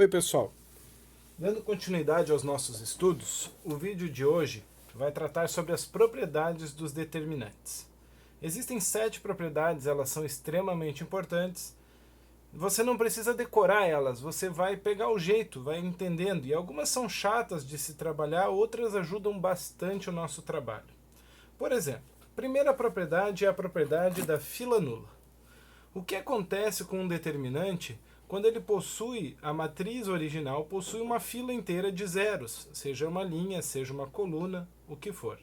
Oi pessoal, dando continuidade aos nossos estudos, o vídeo de hoje vai tratar sobre as propriedades dos determinantes. Existem 7 propriedades, elas são extremamente importantes. Você não precisa decorar elas, você vai pegar o jeito, vai entendendo. E algumas são chatas de se trabalhar, outras ajudam bastante o nosso trabalho. Por exemplo, a primeira propriedade é a propriedade da fila nula. O que acontece com um determinante quando ele possui, a matriz original possui uma fila inteira de zeros, seja uma linha, seja uma coluna, o que for.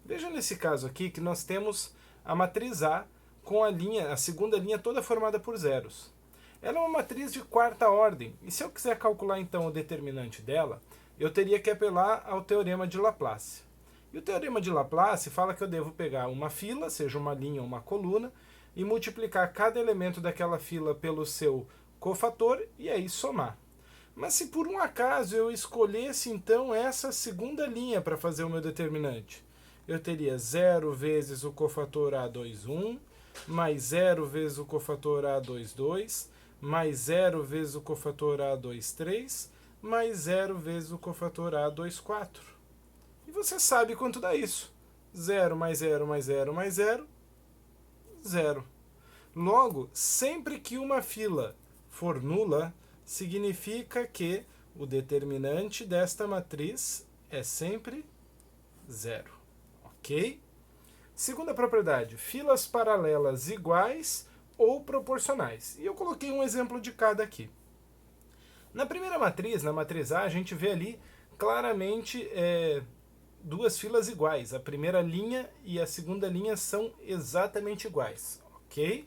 Veja nesse caso aqui que nós temos a matriz A com a segunda linha toda formada por zeros. Ela é uma matriz de quarta ordem, e se eu quiser calcular então o determinante dela, eu teria que apelar ao teorema de Laplace. E o teorema de Laplace fala que eu devo pegar uma fila, seja uma linha ou uma coluna, e multiplicar cada elemento daquela fila pelo seu cofator e aí somar. Mas se por um acaso eu escolhesse então essa segunda linha para fazer o meu determinante, eu teria 0 vezes o cofator A21, mais 0 vezes o cofator A22, mais 0 vezes o cofator A23, mais 0 vezes o cofator A24. E você sabe quanto dá isso. 0 mais 0 mais 0 mais 0, 0. Logo, sempre que uma fila for nula, significa que o determinante desta matriz é sempre 0. Ok? Segunda propriedade, filas paralelas iguais ou proporcionais. E eu coloquei um exemplo de cada aqui. Na primeira matriz, na matriz A, a gente vê ali claramente duas filas iguais. A primeira linha e a segunda linha são exatamente iguais. Ok?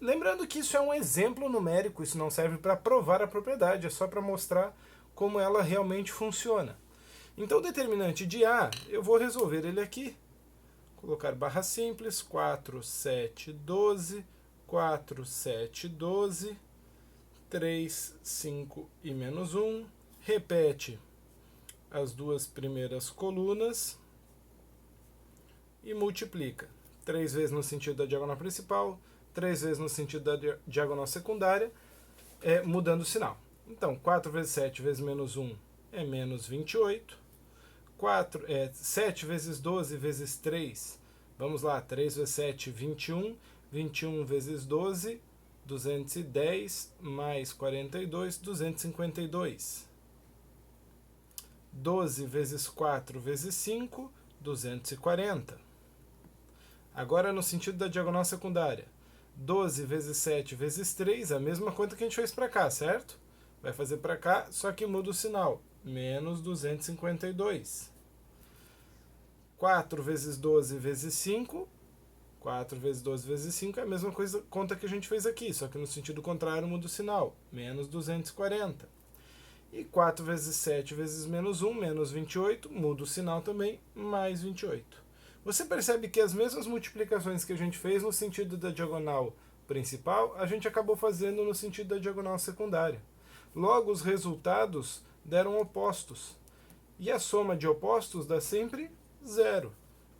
Lembrando que isso é um exemplo numérico, isso não serve para provar a propriedade, é só para mostrar como ela realmente funciona. Então o determinante de A, eu vou resolver ele aqui. Colocar barra simples, 4, 7, 12, 4, 7, 12, 3, 5 e menos 1. Repete as duas primeiras colunas e multiplica. 3 vezes no sentido da diagonal principal, 3 vezes no sentido da diagonal secundária, mudando o sinal. Então, 4 vezes 7 vezes menos 1 é menos 28. 7 vezes 12 vezes 3, vamos lá, 3 vezes 7, 21. 21 vezes 12, 210, mais 42, 252. 12 vezes 4 vezes 5, 240. Agora no sentido da diagonal secundária. 12 vezes 7 vezes 3, a mesma conta que a gente fez para cá, certo? Vai fazer para cá, só que muda o sinal. Menos 252. 4 vezes 12 vezes 5. 4 vezes 12 vezes 5 é a mesma conta que a gente fez aqui, só que no sentido contrário muda o sinal. Menos 240. E 4 vezes 7 vezes menos 1, menos 28, muda o sinal também, mais 28. Você percebe que as mesmas multiplicações que a gente fez no sentido da diagonal principal, a gente acabou fazendo no sentido da diagonal secundária. Logo, os resultados deram opostos. E a soma de opostos dá sempre 0.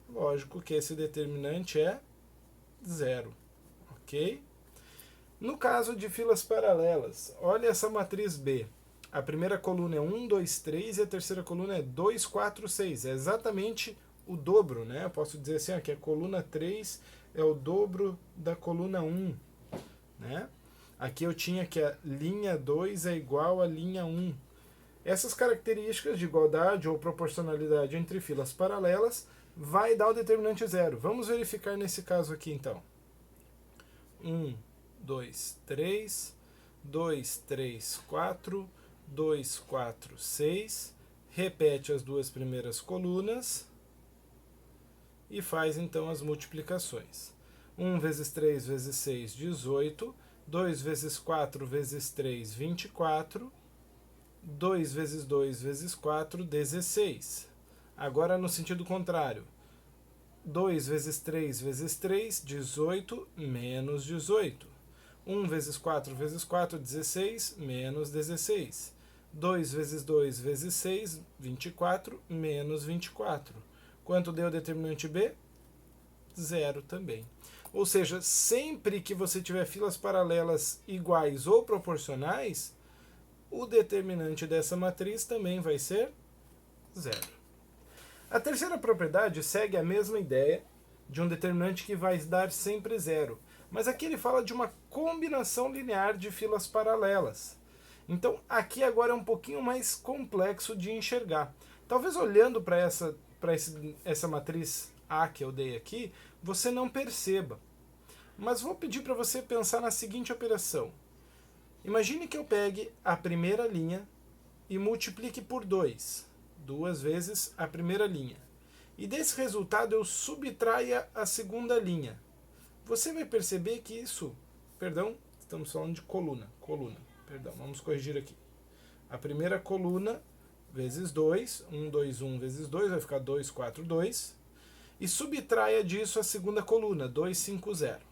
Lógico que esse determinante é 0. Ok? No caso de filas paralelas, olha essa matriz B. A primeira coluna é 1, 2, 3 e a terceira coluna é 2, 4, 6. É exatamente o dobro, né? Eu posso dizer assim, que a coluna 3 é o dobro da coluna 1, né? Aqui eu tinha que a linha 2 é igual à linha 1. Essas características de igualdade ou proporcionalidade entre filas paralelas vai dar o determinante 0. Vamos verificar nesse caso aqui então. 1, 2, 3, 2, 3, 4, 2, 4, 6. Repete as duas primeiras colunas e faz então as multiplicações. 1 vezes 3 vezes 6, 18. 2 vezes 4 vezes 3, 24. 2 vezes 2 vezes 4, 16. Agora no sentido contrário. 2 vezes 3 vezes 3, 18, menos 18. 1 vezes 4 vezes 4, 16, menos 16. 2 vezes 2 vezes 6, 24, menos 24. Quanto deu o determinante B? 0 também. Ou seja, sempre que você tiver filas paralelas iguais ou proporcionais, o determinante dessa matriz também vai ser zero. A terceira propriedade segue a mesma ideia de um determinante que vai dar sempre zero, mas aqui ele fala de uma combinação linear de filas paralelas. Então aqui agora é um pouquinho mais complexo de enxergar. Talvez olhando para essa matriz A que eu dei aqui, você não perceba. Mas vou pedir para você pensar na seguinte operação. Imagine que eu pegue a primeira linha e multiplique por 2, duas vezes a primeira linha. E desse resultado eu subtraia a segunda linha. Você vai perceber que isso, perdão, estamos falando de coluna, perdão, vamos corrigir aqui. A primeira coluna vezes 2, 1, 2, 1 vezes 2, vai ficar 2, 4, 2. E subtraia disso a segunda coluna, 2, 5, 0.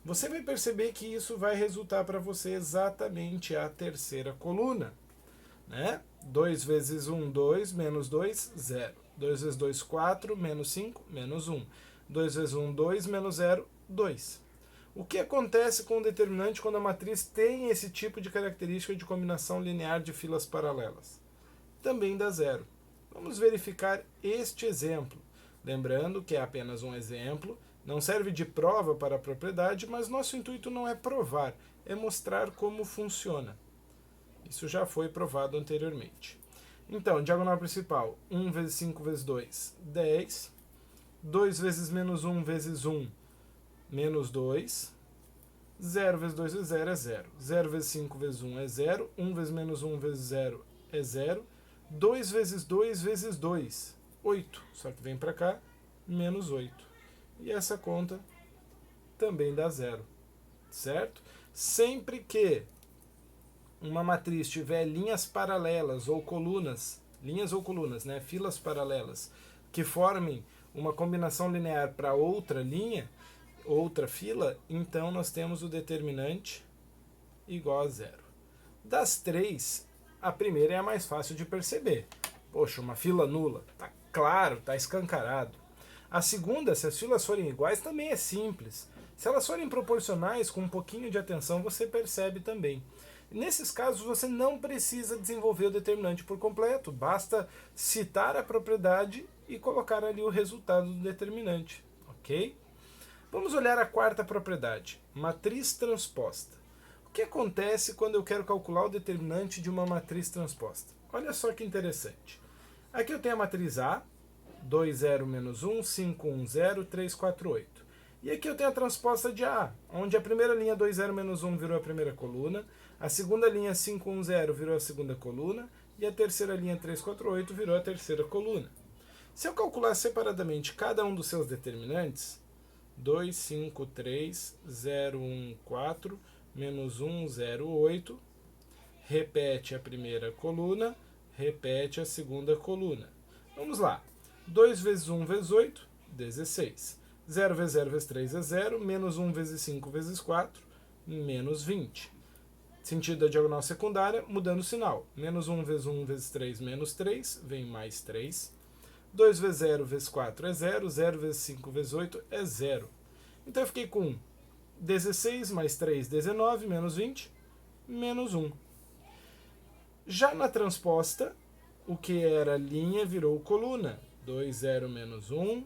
Você vai perceber que isso vai resultar para você exatamente a terceira coluna. Né? 2 vezes 1, 2, menos 2, 0. 2 vezes 2, 4, menos 5, menos 1. 2 vezes 1, 2, menos 0, 2. O que acontece com o determinante quando a matriz tem esse tipo de característica de combinação linear de filas paralelas? Também dá zero. Vamos verificar este exemplo. Lembrando que é apenas um exemplo, não serve de prova para a propriedade, mas nosso intuito não é provar, é mostrar como funciona. Isso já foi provado anteriormente. Então, diagonal principal, 1 vezes 5 vezes 2, 10. 2 vezes menos 1 vezes 1, menos 2. 0 vezes 2 vezes 0 é 0. 0 vezes 5 vezes 1 é 0. 1 vezes menos 1 vezes 0 é 0. 2 vezes 2 vezes 2, 8. Só que vem para cá, menos 8. E essa conta também dá zero, certo? Sempre que uma matriz tiver linhas paralelas ou colunas, né, filas paralelas, que formem uma combinação linear para outra linha, outra fila, então nós temos o determinante igual a zero. Das três, a primeira é a mais fácil de perceber. Poxa, uma fila nula, tá claro, tá escancarado. A segunda, se as filas forem iguais, também é simples. Se elas forem proporcionais, com um pouquinho de atenção, você percebe também. Nesses casos, você não precisa desenvolver o determinante por completo. Basta citar a propriedade e colocar ali o resultado do determinante. Ok? Vamos olhar a quarta propriedade, matriz transposta. O que acontece quando eu quero calcular o determinante de uma matriz transposta? Olha só que interessante. Aqui eu tenho a matriz A, 2, 0, menos 1, 5, 1, 0, 3, 4, 8. E aqui eu tenho a transposta de A, onde a primeira linha 2, 0, menos 1 virou a primeira coluna, a segunda linha 5, 1, 0 virou a segunda coluna, e a terceira linha 3, 4, 8 virou a terceira coluna. Se eu calcular separadamente cada um dos seus determinantes, 2, 5, 3, 0, 1, 4, menos 1, 0, 8, repete a primeira coluna, repete a segunda coluna. Vamos lá. 2 vezes 1 vezes 8, 16. 0 vezes 0 vezes 3 é 0. Menos 1 vezes 5 vezes 4, menos 20. Sentido da diagonal secundária, mudando o sinal. Menos 1 vezes 1 vezes 3, menos 3, vem mais 3. 2 vezes 0 vezes 4 é 0. 0 vezes 5 vezes 8 é 0. Então eu fiquei com 16 mais 3, 19, menos 20, menos 1. Já na transposta, o que era linha virou coluna. 2, 0, menos 1,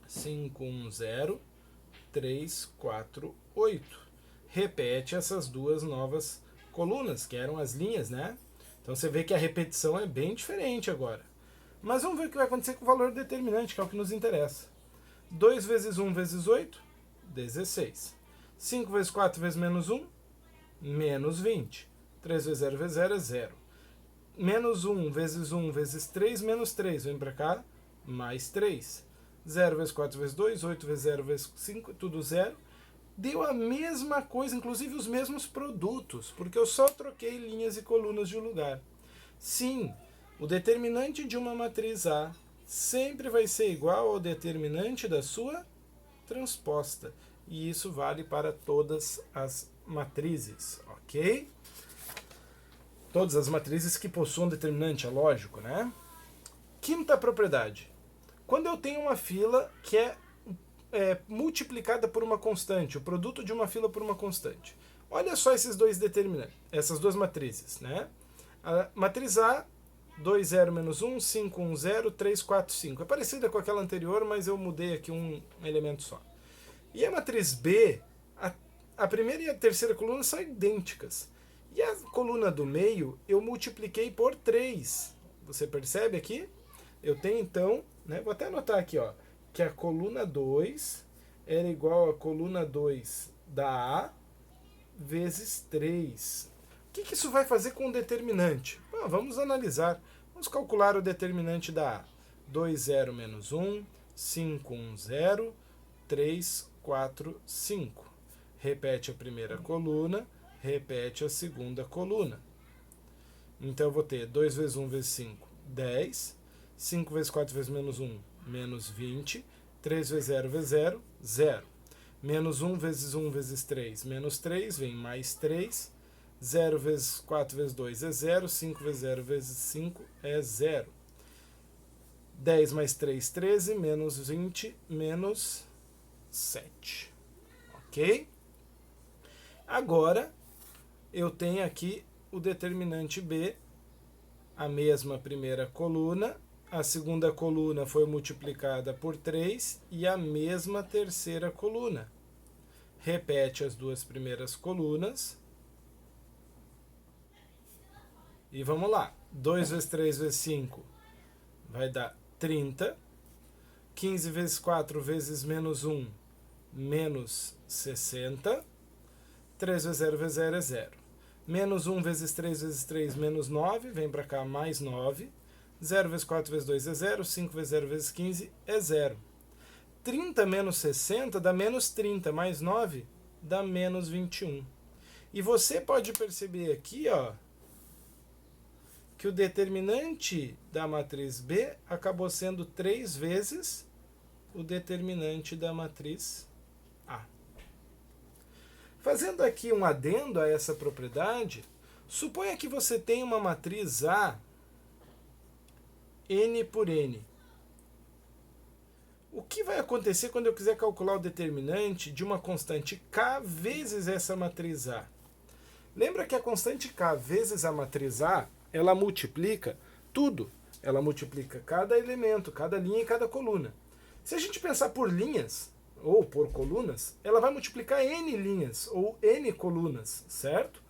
5, 1, 0, 3, 4, 8. Repete essas duas novas colunas, que eram as linhas, né? Então você vê que a repetição é bem diferente agora. Mas vamos ver o que vai acontecer com o valor determinante, que é o que nos interessa. 2 vezes 1 vezes 8, 16. 5 vezes 4 vezes menos 1, menos 20. 3 vezes 0 vezes 0 é 0. Menos 1 vezes 1 vezes 3, menos 3. Vem para cá, mais 3. 0 vezes 4 vezes 2, 8 vezes 0 vezes 5, tudo 0. Deu a mesma coisa, inclusive os mesmos produtos, porque eu só troquei linhas e colunas de lugar. Sim, o determinante de uma matriz A sempre vai ser igual ao determinante da sua transposta. E isso vale para todas as matrizes, ok? Todas as matrizes que possuam determinante, é lógico, né? Quinta propriedade. Quando eu tenho uma fila que é multiplicada por uma constante, o produto de uma fila por uma constante. Olha só esses dois determinantes, essas duas matrizes, né? A matriz A, 2, 0, menos 1, 5, 1, 0, 3, 4, 5. É parecida com aquela anterior, mas eu mudei aqui um elemento só. E a matriz B, a primeira e a terceira coluna são idênticas. E a coluna do meio eu multipliquei por 3. Você percebe aqui? Eu tenho então, né, vou até anotar aqui, ó, que a coluna 2 era igual a coluna 2 da A vezes 3. O que isso vai fazer com o determinante? Bom, vamos analisar. Vamos calcular o determinante da A. 2, 0, menos 1, 5, 1, 0, 3, 4, 5. Repete a primeira coluna, repete a segunda coluna. Então eu vou ter 2 vezes 1 vezes 5, 10. 5 vezes 4 vezes menos 1, menos 20. 3 vezes 0 vezes 0, 0. Menos 1 vezes 1 vezes 3, menos 3, vem mais 3. 0 vezes 4 vezes 2 é 0. 5 vezes 0 vezes 5 é 0. 10 mais 3, 13. Menos 20, menos 7. Ok? Agora, eu tenho aqui o determinante B, a mesma primeira coluna. A segunda coluna foi multiplicada por 3 e a mesma terceira coluna. Repete as duas primeiras colunas. E vamos lá. 2 vezes 3 vezes 5 vai dar 30. 15 vezes 4 vezes menos 1, menos 60. 3 vezes 0 vezes 0 é 0. Menos 1 vezes 3 vezes 3, menos 9. Vem para cá, mais 9. 0 vezes 4 vezes 2 é 0. 5 vezes 0 vezes 15 é 0. 30 menos 60 dá menos 30. Mais 9 dá menos 21. E você pode perceber aqui, ó, que o determinante da matriz B acabou sendo 3 vezes o determinante da matriz A. Fazendo aqui um adendo a essa propriedade, suponha que você tem uma matriz A n por n. O que vai acontecer quando eu quiser calcular o determinante de uma constante k vezes essa matriz A? Lembra que a constante k vezes a matriz A, ela multiplica tudo. Ela multiplica cada elemento, cada linha e cada coluna. Se a gente pensar por linhas, ou por colunas, ela vai multiplicar n linhas, ou n colunas, certo?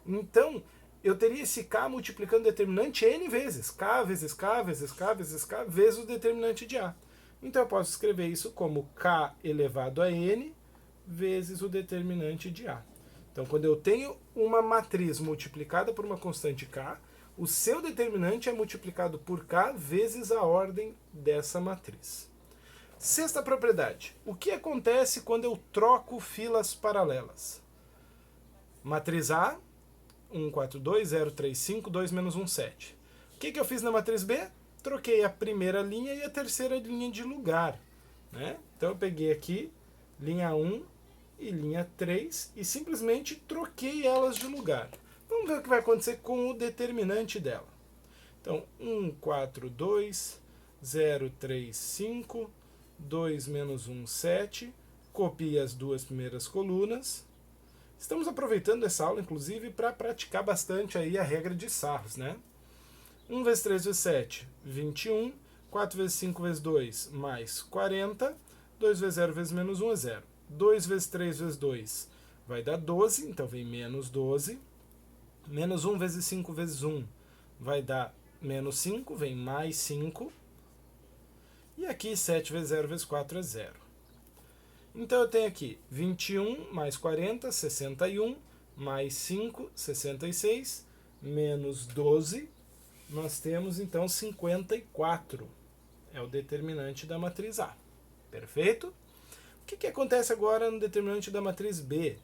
Então, eu teria esse k multiplicando o determinante n vezes. K vezes k vezes k vezes k vezes o determinante de A. Então, eu posso escrever isso como k elevado a n vezes o determinante de A. Então, quando eu tenho uma matriz multiplicada por uma constante k, o seu determinante é multiplicado por k vezes a ordem dessa matriz. Sexta propriedade. O que acontece quando eu troco filas paralelas? Matriz A, 1, 4, 2, 0, 3, 5, 2, menos 1, 7. O que eu fiz na matriz B? Troquei a primeira linha e a terceira linha de lugar, né? Então eu peguei aqui linha 1 e linha 3 e simplesmente troquei elas de lugar. Vamos ver o que vai acontecer com o determinante dela. Então, 1, 4, 2, 0, 3, 5, 2 menos 1, 7. Copie as duas primeiras colunas. Estamos aproveitando essa aula, inclusive, para praticar bastante aí a regra de Sarros, né? 1 vezes 3 vezes 7, 21. 4 vezes 5 vezes 2, mais 40. 2 vezes 0 vezes menos 1 é 0. 2 vezes 3 vezes 2 vai dar 12, então vem menos 12. Menos 1 vezes 5 vezes 1 vai dar menos 5, vem mais 5. E aqui 7 vezes 0 vezes 4 é 0. Então eu tenho aqui 21 mais 40, 61, mais 5, 66, menos 12. Nós temos então 54. É o determinante da matriz A. Perfeito? O que acontece agora no determinante da matriz B?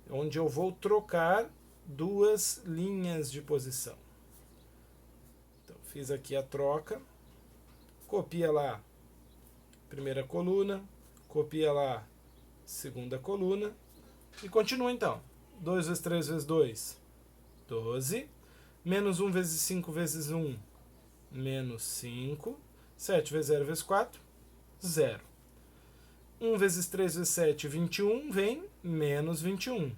Onde eu vou trocar duas linhas de posição. Então, fiz aqui a troca. Copia lá primeira coluna. Copia lá segunda coluna. E continua então. 2 vezes 3 vezes 2, 12. Menos 1 vezes 5 vezes 1, menos 5. 7 vezes 0 vezes 4, 0. 1 vezes 3 vezes 7, 21, vem menos 21.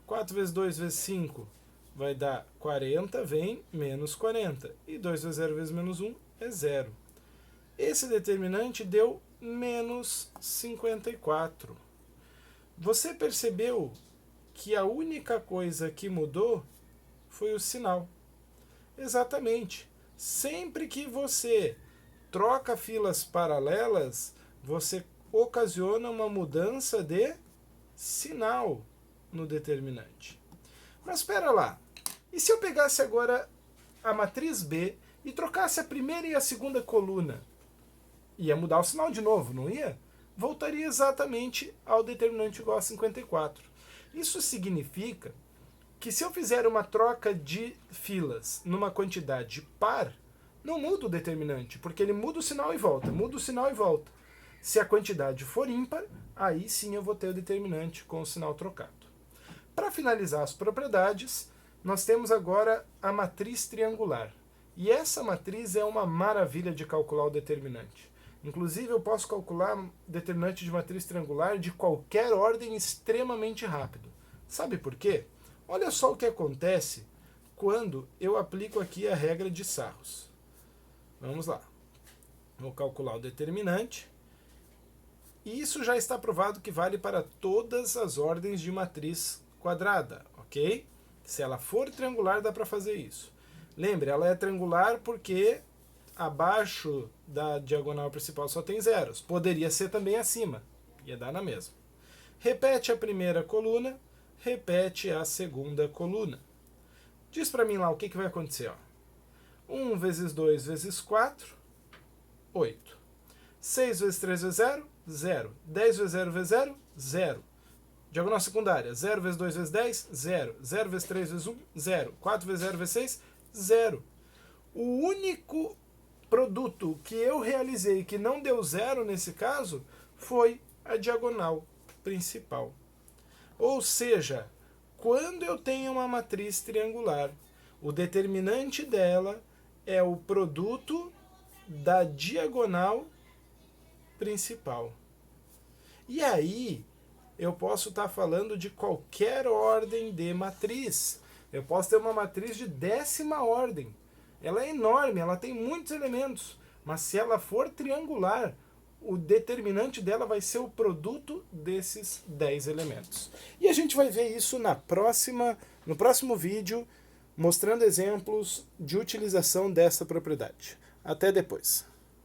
4 vezes 2 vezes 5 vai dar 40, vem menos 40. E 2 vezes 0 vezes menos 1 é 0. Esse determinante deu menos 54. Você percebeu que a única coisa que mudou foi o sinal. Exatamente. Sempre que você troca filas paralelas, você ocasiona uma mudança de sinal no determinante. Mas espera lá. E se eu pegasse agora a matriz B e trocasse a primeira e a segunda coluna? Ia mudar o sinal de novo, não ia? Voltaria exatamente ao determinante igual a 54. Isso significa que se eu fizer uma troca de filas numa quantidade par, não muda o determinante, porque ele muda o sinal e volta, muda o sinal e volta. Se a quantidade for ímpar, aí sim eu vou ter o determinante com o sinal trocado. Para finalizar as propriedades, nós temos agora a matriz triangular. E essa matriz é uma maravilha de calcular o determinante. Inclusive, eu posso calcular determinante de matriz triangular de qualquer ordem extremamente rápido. Sabe por quê? Olha só o que acontece quando eu aplico aqui a regra de Sarros. Vamos lá. Vou calcular o determinante. E isso já está provado que vale para todas as ordens de matriz quadrada, ok? Se ela for triangular, dá para fazer isso. Lembre, ela é triangular porque abaixo da diagonal principal só tem zeros. Poderia ser também acima. Ia dar na mesma. Repete a primeira coluna, repete a segunda coluna. Diz para mim lá o que vai acontecer. Ó. 1 vezes 2 vezes 4, 8. 6 vezes 3 vezes 0, 0. 10 vezes 0 vezes 0, 0. Diagonal secundária, 0 vezes 2 vezes 10, 0. 0 vezes 3 vezes 1, 0. 4 vezes 0 vezes 6, 0. O único produto que eu realizei que não deu zero nesse caso foi a diagonal principal. Ou seja, quando eu tenho uma matriz triangular, o determinante dela é o produto da diagonal principal. E aí, eu posso estar falando de qualquer ordem de matriz. Eu posso ter uma matriz de 10ª ordem. Ela é enorme, ela tem muitos elementos, mas se ela for triangular, o determinante dela vai ser o produto desses 10 elementos. E a gente vai ver isso no próximo vídeo, mostrando exemplos de utilização dessa propriedade. Até depois.